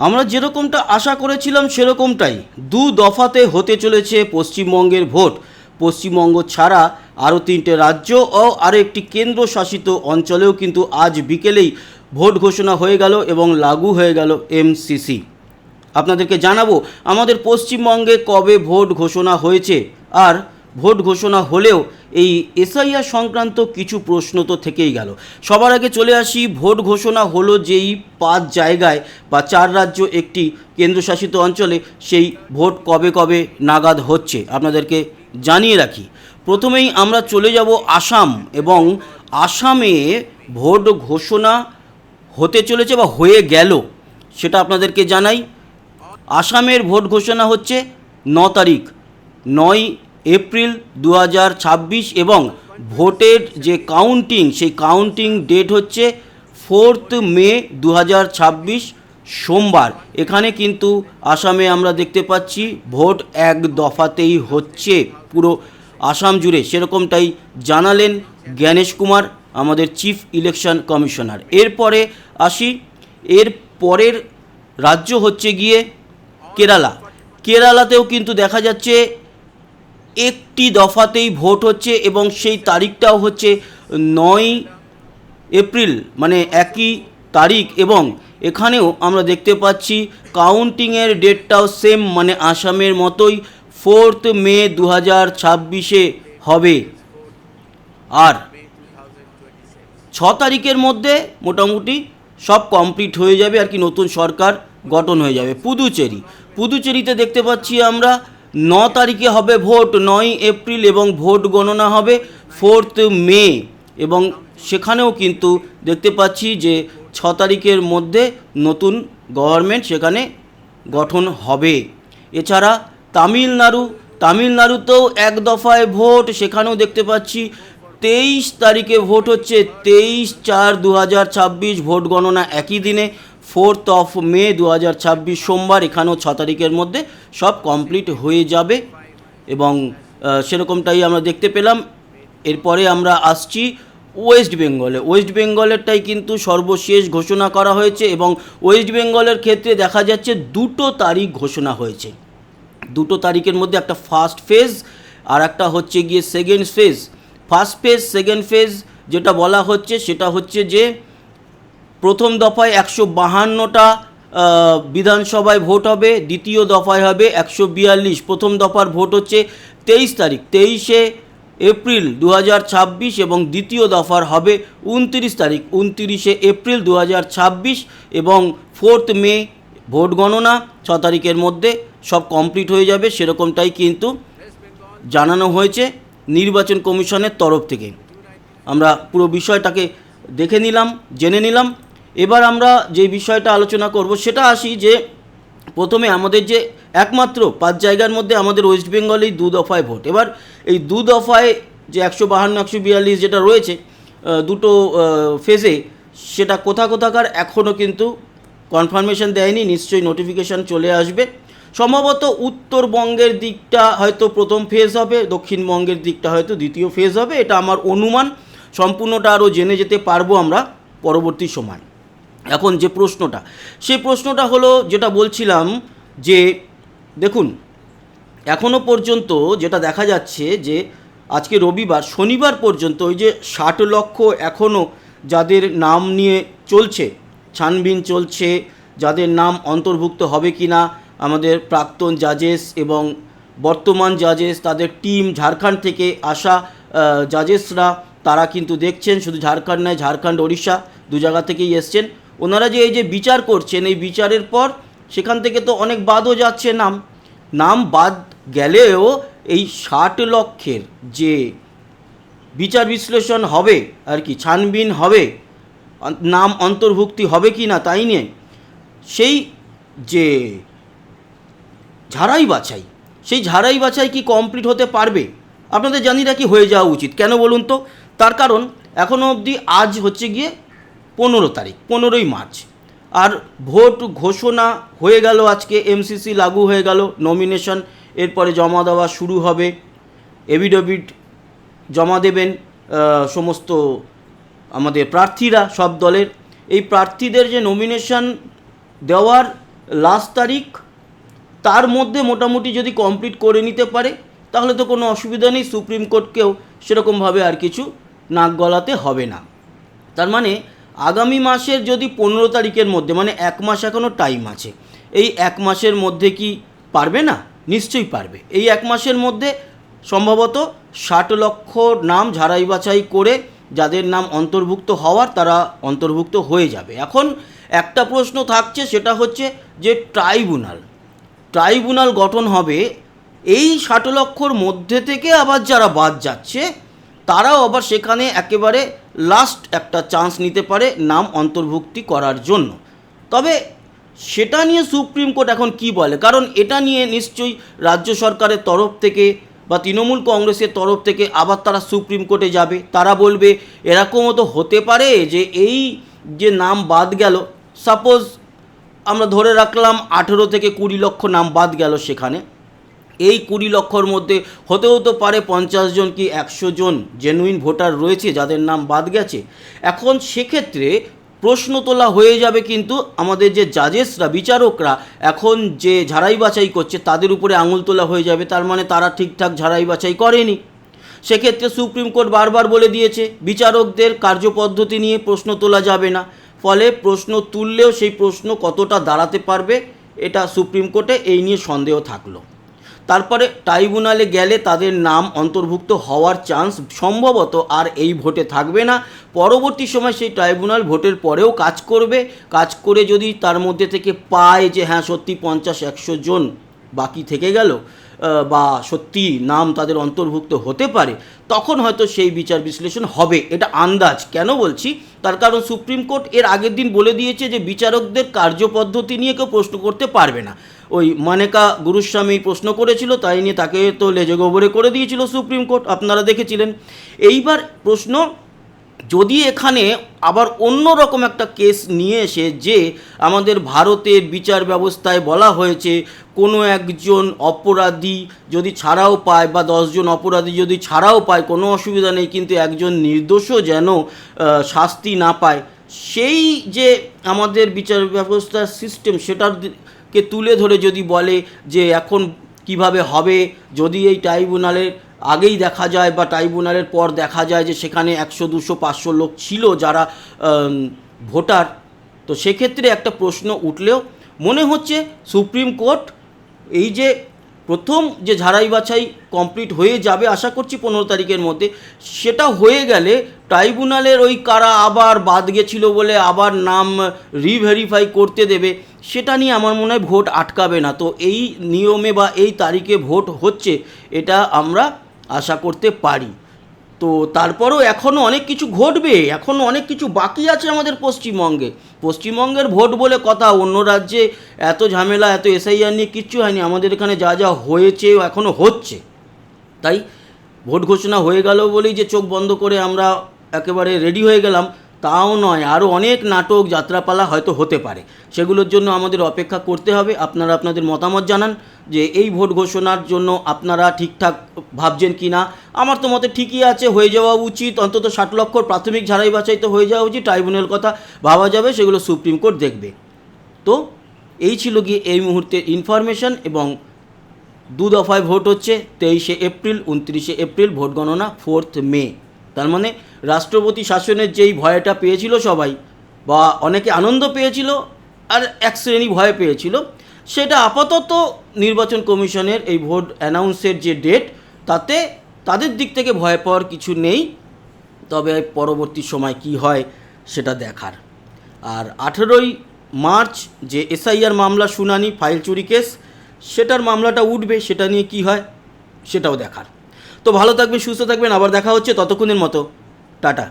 আমরা যেরকমটা আশা করেছিলাম সেরকমটাই দু দফাতে হতে চলেছে পশ্চিমবঙ্গের ভোট। পশ্চিমবঙ্গ ছাড়া আরও 3টে রাজ্য ও আরও একটি কেন্দ্রশাসিত অঞ্চলেও কিন্তু আজ বিকেলেই ভোট ঘোষণা হয়ে গেল এবং লাগু হয়ে গেল এমসিসি। আপনাদেরকে জানাবো আমাদের পশ্চিমবঙ্গে কবে ভোট ঘোষণা হয়েছে, আর ভোট ঘোষণা হলেও এই এসআইআর সংক্রান্ত কিছু প্রশ্ন তো থেকেই গেল। সবার আগে চলে আসি, ভোট ঘোষণা হলো যেই 5 জায়গায় বা 4 রাজ্য একটি কেন্দ্রশাসিত অঞ্চলে, সেই ভোট কবে কবে নাগাদ হচ্ছে আপনাদেরকে জানিয়ে রাখি। প্রথমেই আমরা চলে যাব আসাম, এবং আসামে ভোট ঘোষণা হতে চলেছে বা হয়ে গেল সেটা আপনাদেরকে জানাই। আসামের ভোট ঘোষণা হচ্ছে 9 তারিখ, 9 এপ্রিল 2026, এবং ভোটের যে কাউন্টিং সেই কাউন্টিং ডেট হচ্ছে 4 মে 2026 সোমবার। এখানে কিন্তু আসামে আমরা দেখতে পাচ্ছি ভোট এক দফাতেই হচ্ছে পুরো আসাম জুড়ে, সেরকমটাই জানালেন জ্ঞানেশ কুমার, আমাদের চিফ ইলেকশন কমিশনার। এরপরে আসি, এর পরের রাজ্য হচ্ছে গিয়ে কেরালা। কেরালাতেও কিন্তু দেখা যাচ্ছে একটি দফাতেই ভোট হচ্ছে এবং সেই তারিখটাও হচ্ছে 9 এপ্রিল, মানে একই তারিখ, এবং এখানেও আমরা দেখতে পাচ্ছি কাউন্টিংয়ের ডেটটাও সেম, মানে আসামের মতোই 4 মে 2026 হবে। আর 6 তারিখের মধ্যে মোটামুটি সব কমপ্লিট হয়ে যাবে, আর কি নতুন সরকার গঠন হয়ে যাবে। পুদুচেরিতে দেখতে পাচ্ছি আমরা 9 তারিখে হবে ভোট, 9 এপ্রিল, এবং ভোট গণনা হবে 4 মে, এবং সেখানেও কিন্তু দেখতে পাচ্ছি যে 6 তারিখের মধ্যে নতুন গভর্নমেন্ট সেখানে গঠন হবে। এছাড়া তামিলনাড়ুতেও এক দফায় ভোট, সেখানেও দেখতে পাচ্ছি 23 তারিখে ভোট হচ্ছে, 23/4/2026, ভোট গণনা একই দিনে 4 মে 2026 সোমবার। এখানেও 6 তারিখের মধ্যে সব কমপ্লিট হয়ে যাবে, এবং সেরকমটাই আমরা দেখতে পেলাম। এরপরে আমরা আসছি ওয়েস্ট বেঙ্গলেরটাই কিন্তু সর্বশেষ ঘোষণা করা হয়েছে, এবং ওয়েস্ট বেঙ্গলের ক্ষেত্রে দেখা যাচ্ছে 2টো তারিখ ঘোষণা হয়েছে। 2টো তারিখের মধ্যে একটা ফার্স্ট ফেজ আর একটা হচ্ছে গিয়ে second phase. First phase second phase যেটা বলা হচ্ছে সেটা হচ্ছে যে প্রথম দফায় 152টা বিধানসভায় ভোট হবে, দ্বিতীয় দফায় হবে 142। প্রথম দফার ভোট হচ্ছে 23 তারিখ, 23 এপ্রিল 2026, এবং দ্বিতীয় দফার হবে 29 তারিখ, 29 এপ্রিল 2026, এবং 4 মে ভোট গণনা 6 তারিখের মধ্যে সব কমপ্লিট হয়ে যাবে, সেরকমটাই কিন্তু জানানো হয়েছে নির্বাচন কমিশনের তরফ থেকে। আমরা পুরো বিষয়টাকে দেখে নিলাম, জেনে নিলাম। এবার আমরা যে বিষয়টা আলোচনা করব সেটা আসি, যে প্রথমে আমাদের যে একমাত্র 5 জায়গার মধ্যে আমাদের ওয়েস্ট বেঙ্গলেই 2 দফায় ভোট। এবার এই 2 দফায় যে 152 142 যেটা রয়েছে 2টো ফেজে, সেটা কোথাকার এখনও কিন্তু কনফার্মেশন দেয়নি, নিশ্চয়ই নোটিফিকেশান চলে আসবে। সম্ভবত উত্তরবঙ্গের দিকটা হয়তো প্রথম ফেজ হবে, দক্ষিণবঙ্গের দিকটা হয়তো দ্বিতীয় ফেজ হবে, এটা আমার অনুমান। সম্পূর্ণটা আরও জেনে যেতে পারবো আমরা পরবর্তী সময়। এখন যে প্রশ্নটা, সেই প্রশ্নটা হলো যেটা বলছিলাম, যে দেখুন এখনও পর্যন্ত যেটা দেখা যাচ্ছে যে আজকে রবিবার, শনিবার পর্যন্ত ওই যে 60 লক্ষ এখনও যাদের নাম নিয়ে চলছে, ছানবিন চলছে, যাদের নাম অন্তর্ভুক্ত হবে কি না, আমাদের প্রাক্তন জাজেস এবং বর্তমান জাজেস, তাদের টিম, ঝাড়খণ্ড থেকে আসা জাজেসরা, তারা কিন্তু দেখছেন, শুধু ঝাড়খণ্ড নয়, ঝাড়খণ্ড ওড়িশা 2 জায়গা থেকেই এসছেন। ওনারা যে এই যে বিচার করছেন, এই বিচারের পর সেখান থেকে তো অনেক বাদও যাচ্ছে, নাম বাদ গেলেও এই 60 লক্ষের যে বিচার বিশ্লেষণ হবে আর কি, ছানবিন হবে, নাম অন্তর্ভুক্তি হবে কি না তাই নিয়ে, সেই যে ঝাড়াই বাছাই, সেই ঝাড়াই বাছাই কি কমপ্লিট হতে পারবে? আপনাদের জানি রাখি হয়ে যাওয়া উচিত। কেন বলুন তো? তার কারণ এখনও অবধি আজ হচ্ছে গিয়ে 15 তারিখ, 15ই মার্চ, আর ভোট ঘোষণা হয়ে গেল আজকে, এমসিসি লাগু হয়ে গেল, নমিনেশন এরপরে জমা দেওয়া শুরু হবে, এফিডেভিট জমা দেবেন সমস্ত আমাদের প্রার্থীরা, সব দলের। এই প্রার্থীদের যে নমিনেশন দেওয়ার লাস্ট তারিখ, তার মধ্যে মোটামুটি যদি কমপ্লিট করে নিতে পারে তাহলে তো কোনো অসুবিধা নেই, সুপ্রিম কোর্টকেও সেরকমভাবে আর কিছু নাক গলাতে হবে না। তার মানে আগামী মাসের যদি 15 তারিখের মধ্যে, মানে 1 মাস এখনও টাইম আছে, এই 1 মাসের মধ্যে কি পারবে না? নিশ্চয়ই পারবে। এই 1 মাসের মধ্যে সম্ভবত 60 লক্ষ নাম ঝাড়াই বাছাই করে যাদের নাম অন্তর্ভুক্ত হওয়ার তারা অন্তর্ভুক্ত হয়ে যাবে। এখন একটা প্রশ্ন থাকছে, সেটা হচ্ছে যে ট্রাইব্যুনাল গঠন হবে, এই 60 লক্ষর মধ্যে থেকে আবার যারা বাদ যাচ্ছে তারাও আবার সেখানে একেবারে লাস্ট একটা চান্স নিতে পারে নাম অন্তর্ভুক্তি করার জন্য। তবে সেটা নিয়ে সুপ্রিম কোর্ট এখন কি বলে, কারণ এটা নিয়ে নিশ্চয়ই রাজ্য সরকারের তরফ থেকে বা তৃণমূল কংগ্রেসের তরফ থেকে আবার তারা সুপ্রিম কোর্টে যাবে। তারা বলবে এরকমও তো হতে পারে যে এই যে নাম বাদ গেল, সাপোজ আমরা ধরে রাখলাম 18 থেকে 20 লক্ষ নাম বাদ গেল, সেখানে এই 20 লক্ষর মধ্যে হতেও তো পারে 50 জন কি 100 জন জেনুইন ভোটার রয়েছে যাদের নাম বাদ গেছে। এখন সেক্ষেত্রে প্রশ্ন তোলা হয়ে যাবে, কিন্তু আমাদের যে জাজেসরা, বিচারকরা এখন যে ঝাড়াই বাছাই করছে তাদের উপরে আঙুল তোলা হয়ে যাবে, তার মানে তারা ঠিকঠাক ঝাড়াই বাছাই করেনি। সেক্ষেত্রে সুপ্রিম কোর্ট বারবার বলে দিয়েছে বিচারকদের কার্যপদ্ধতি নিয়ে প্রশ্ন তোলা যাবে না। ফলে প্রশ্ন তুললেও সেই প্রশ্ন কতটা দাঁড়াতে পারবে এটা সুপ্রিম কোর্টে এই নিয়ে সন্দেহ থাকলো। তারপরে ট্রাইব্যুনালে গেলে তাদের নাম অন্তর্ভুক্ত হওয়ার চান্স সম্ভবত আর এই ভোটে থাকবে না। পরবর্তী সময় সেই ট্রাইব্যুনাল ভোটের পরেও কাজ করবে, কাজ করে যদি তার মধ্যে থেকে পায় যে হ্যাঁ সত্যি 50-100 জন বাকি থেকে গেল বা সত্যি নাম তাদের অন্তর্ভুক্ত হতে পারে, তখন হয়তো সেই বিচার বিশ্লেষণ হবে। এটা আন্দাজ কেন বলছি, তার কারণ সুপ্রিম কোর্ট এর আগের দিন বলে দিয়েছে যে বিচারকদের কার্যপদ্ধতি নিয়ে কেউ প্রশ্ন করতে পারবে না। ওই মানেকা গুরুস্বামী প্রশ্ন করেছিল, তাই নিয়ে তাকে তো লেজে গোবরে করে দিয়েছিল সুপ্রিম কোর্ট, আপনারা দেখেছিলেন। এইবার প্রশ্ন, যদি এখানে আবার অন্য রকম একটা কেস নিয়ে এসে যে আমাদের ভারতের বিচার ব্যবস্থায় বলা হয়েছে কোনো একজন অপরাধী যদি ছাড়াও পায় বা 10 জন অপরাধী যদি ছাড়াও পায় কোনো অসুবিধা নেই, কিন্তু একজন নির্দোষও যেন শাস্তি না পায়, সেই যে আমাদের বিচার ব্যবস্থার সিস্টেম সেটাকে তুলে ধরে যদি বলে যে এখন কিভাবে হবে, যদি এই ট্রাইব্যুনালের আগেই দেখা যায় বা ট্রাইব্যুনালের পর দেখা যায় যে সেখানে 100, 200, 500 লোক ছিল যারা ভোটার, তো সেক্ষেত্রে একটা প্রশ্ন উঠলেও মনে হচ্ছে সুপ্রিম কোর্ট এই যে প্রথম যে ঝাড়াই বাছাই কমপ্লিট হয়ে যাবে আশা করছি 15 তারিখের মধ্যে, সেটা হয়ে গেলে ট্রাইব্যুনালের ওই কারা আবার বাদ গেছিলো বলে আবার নাম রিভেরিফাই করতে দেবে, সেটা নিয়ে আমার মনে হয় ভোট আটকাবে না। তো এই নিয়মে বা এই তারিখে ভোট হচ্ছে এটা আমরা আশা করতে পারি। তো তারপরও এখনও অনেক কিছু ঘটবে, এখনও অনেক কিছু বাকি আছে আমাদের পশ্চিমবঙ্গের ভোট বলে কথা। অন্য রাজ্যে এত ঝামেলা, এত এসআইআর নিয়ে কিচ্ছু হয়নি, আমাদের এখানে যা যা হয়েছে এখনও হচ্ছে। তাই ভোট ঘোষণা হয়ে গেল বলেই যে চোখ বন্ধ করে আমরা একেবারে রেডি হয়ে গেলাম তাও নয়, আরও অনেক নাটক যাত্রাপালা হয়তো হতে পারে, সেগুলোর জন্য আমাদের অপেক্ষা করতে হবে। আপনারা আপনাদের মতামত জানান যে এই ভোট ঘোষণার জন্য আপনারা ঠিকঠাক ভাবছেন কি না। আমার তো মতে ঠিকই আছে, হয়ে যাওয়া উচিত, অন্তত 60 লক্ষর প্রাথমিক ঝাড়াই বাছাই তো হয়ে যাওয়া উচিত। ট্রাইব্যুনাল কথা ভাবা যাবে, সেগুলো সুপ্রিম কোর্ট দেখবে। তো এই ছিল গিয়ে এই মুহূর্তের ইনফরমেশন। এবং 2 দফায় ভোট হচ্ছে, 23শে এপ্রিল, 29শে এপ্রিল ভোট গণনা 4th মে। তার মানে রাষ্ট্রপতি শাসনের যেই ভয়টা পেয়েছিল সবাই, বা অনেকে আনন্দ পেয়েছিল আর এক শ্রেণী ভয় পেয়েছিল, সেটা আপাতত নির্বাচন কমিশনের এই ভোট অ্যানাউন্সের যে ডেট, তাতে তাদের দিক থেকে ভয় পাওয়ার কিছু নেই। তবে পরবর্তী সময় কি হয় সেটা দেখার। আর 18ই মার্চ যে এসআইআর মামলা শুনানি, ফাইল চুরি কেস, সেটার মামলাটা উঠবে, সেটা নিয়ে কি হয় সেটাও দেখার। তো ভালো থাকবেন, সুস্থ থাকবেন, আবার দেখা হচ্ছে, ততক্ষণের মতো টাটা।